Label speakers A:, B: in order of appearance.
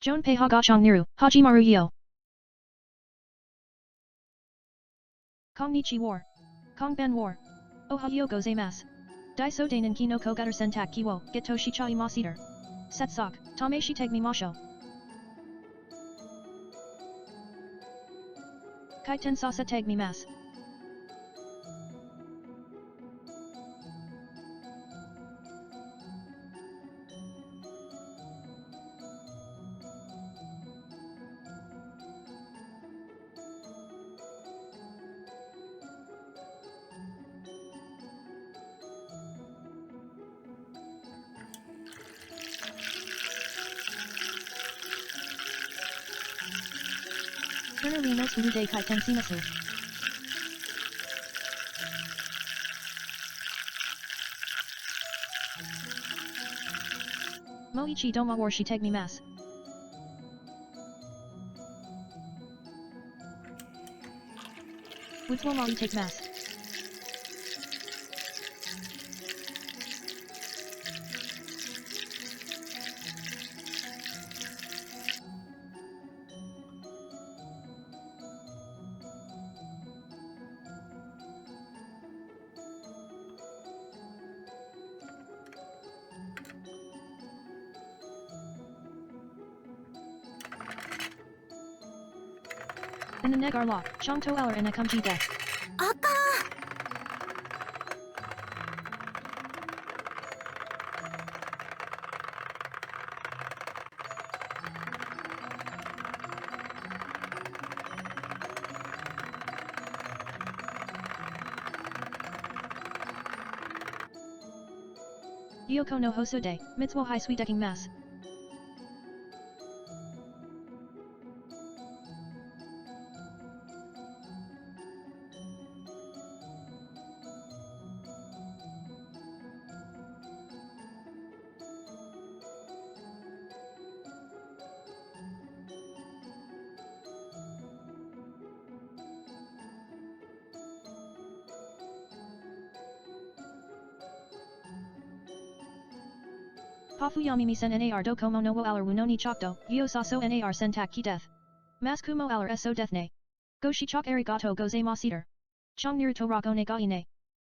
A: Junpei Haga Niru, Hajimaru Yo. Konnichiwa. Konbanwa. Ohayo gozaimasu. Daisou de ninki no kogaru sentakki wo getto shichai masu. Setsok, tameshi tegmimasho. Kaiten sasa tegmimasu. Turner no Turu de Kaiten Simasu. Moichi doma warshi tegmimasu. Wutsuomai tegmasu. In the negar lock, Shangto Eller and Akumji death.
B: 赤
A: Yoko no Hosude, Mitsuo High Sweet Decking Mass. Pafuyami misen nar dokomo no wo alar wunoni chokdo, yo saso nar sentakki death. Maskumo alar so death ne. Goshi chok arigato gozaimasu. Chong niru to rako ne ga ine.